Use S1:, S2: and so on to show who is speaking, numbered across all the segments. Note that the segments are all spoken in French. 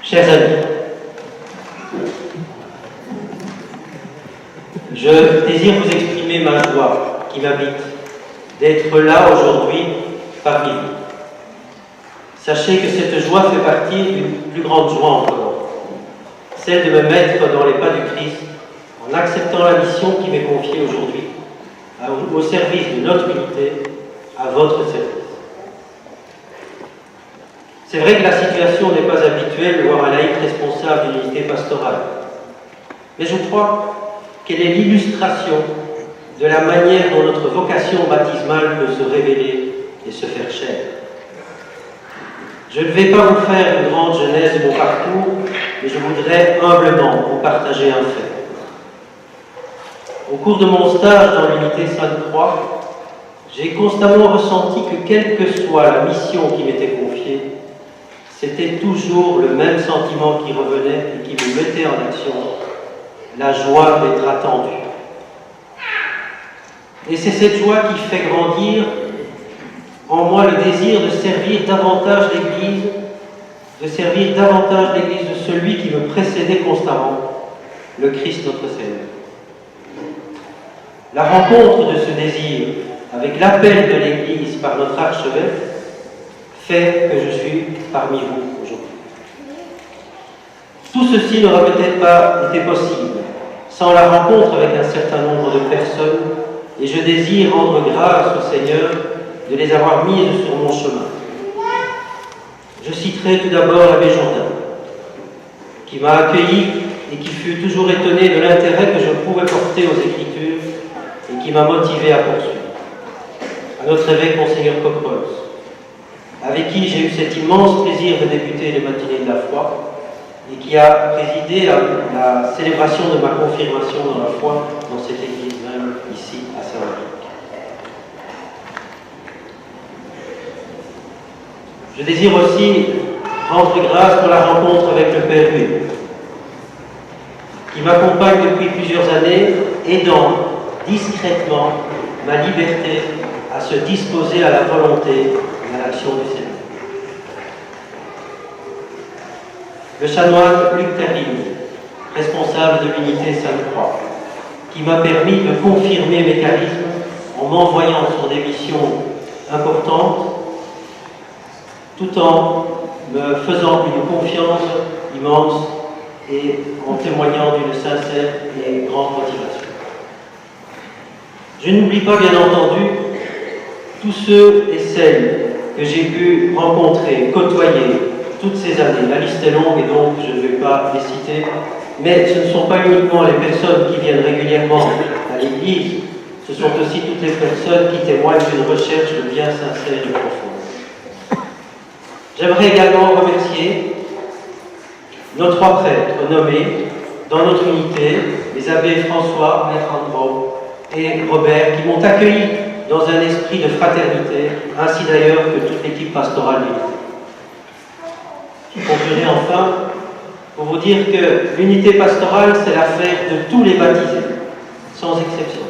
S1: Chers amis, je désire vous exprimer ma joie qui m'habite d'être là aujourd'hui parmi vous. Sachez que cette joie fait partie d'une plus grande joie encore, celle de me mettre dans les pas du Christ en acceptant la mission qui m'est confiée aujourd'hui au service de notre unité, à votre service. C'est vrai que la situation n'est pas habituelle de voir un laïc responsable d'une unité pastorale, mais je crois qu'elle est l'illustration de la manière dont notre vocation baptismale peut se révéler et se faire chair. Je ne vais pas vous faire une grande genèse de mon parcours, mais je voudrais humblement vous partager un fait. Au cours de mon stage dans l'unité Sainte-Croix, j'ai constamment ressenti que quelle que soit la mission qui m'était confiée, c'était toujours le même sentiment qui revenait et qui me mettait en action, la joie d'être attendu. Et c'est cette joie qui fait grandir en moi le désir de servir davantage l'Église, de celui qui me précédait constamment, le Christ notre Seigneur. La rencontre de ce désir avec l'appel de l'Église par notre archevêque fait que je suis parmi vous aujourd'hui. Tout ceci n'aurait peut-être pas été possible sans la rencontre avec un certain nombre de personnes, et je désire rendre grâce au Seigneur de les avoir mises sur mon chemin. Je citerai tout d'abord l'abbé Jourdain, qui m'a accueilli et qui fut toujours étonné de l'intérêt que je pouvais porter aux Écritures et qui m'a motivé à poursuivre. À notre évêque, Monseigneur Coquerolles, avec qui j'ai eu cet immense plaisir de débuter les matinées de la foi et qui a présidé à la célébration de ma confirmation dans la foi dans cette église même, ici, à Saint-Henri. Je désire aussi rendre grâce pour la rencontre avec le Père Huet, qui m'accompagne depuis plusieurs années, aidant discrètement ma liberté à se disposer à la volonté et à l'action du Seigneur. Le chanoine Luc Terling, responsable de l'unité Sainte-Croix, qui m'a permis de confirmer mes charismes en m'envoyant sur des missions importantes, tout en me faisant une confiance immense et en témoignant d'une sincère et grande motivation. Je n'oublie pas, bien entendu, tous ceux et celles que j'ai pu rencontrer, côtoyer toutes ces années. La liste est longue et donc je ne vais pas les citer, mais ce ne sont pas uniquement les personnes qui viennent régulièrement à l'Église, ce sont aussi toutes les personnes qui témoignent d'une recherche de bien sincère et profonde. J'aimerais également remercier nos trois prêtres nommés dans notre unité, les abbés François, Maître Andro et Robert, qui m'ont accueilli dans un esprit de fraternité, ainsi d'ailleurs que toute l'équipe pastorale de l'unité. Je conclurai enfin pour vous dire que l'unité pastorale, c'est l'affaire de tous les baptisés, sans exception.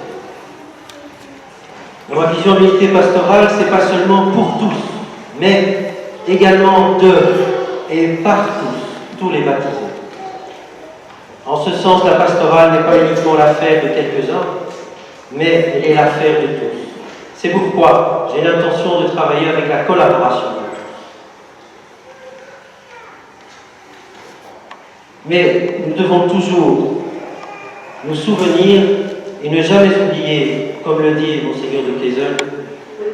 S1: Dans ma vision de l'unité pastorale, ce n'est pas seulement pour tous, mais également de et par tous les baptisés. En ce sens, la pastorale n'est pas uniquement l'affaire de quelques-uns, mais elle est l'affaire de tous. C'est pourquoi j'ai l'intention de travailler avec la collaboration de tous. Mais nous devons toujours nous souvenir et ne jamais oublier, comme le dit Monseigneur de Kayseul,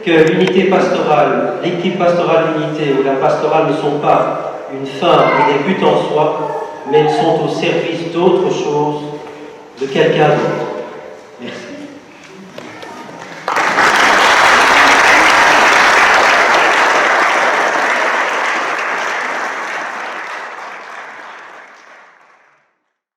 S1: que l'unité pastorale, l'équipe pastorale d'unité ou la pastorale ne sont pas une fin et des buts en soi, mais elles sont au service d'autre chose, de quelqu'un d'autre.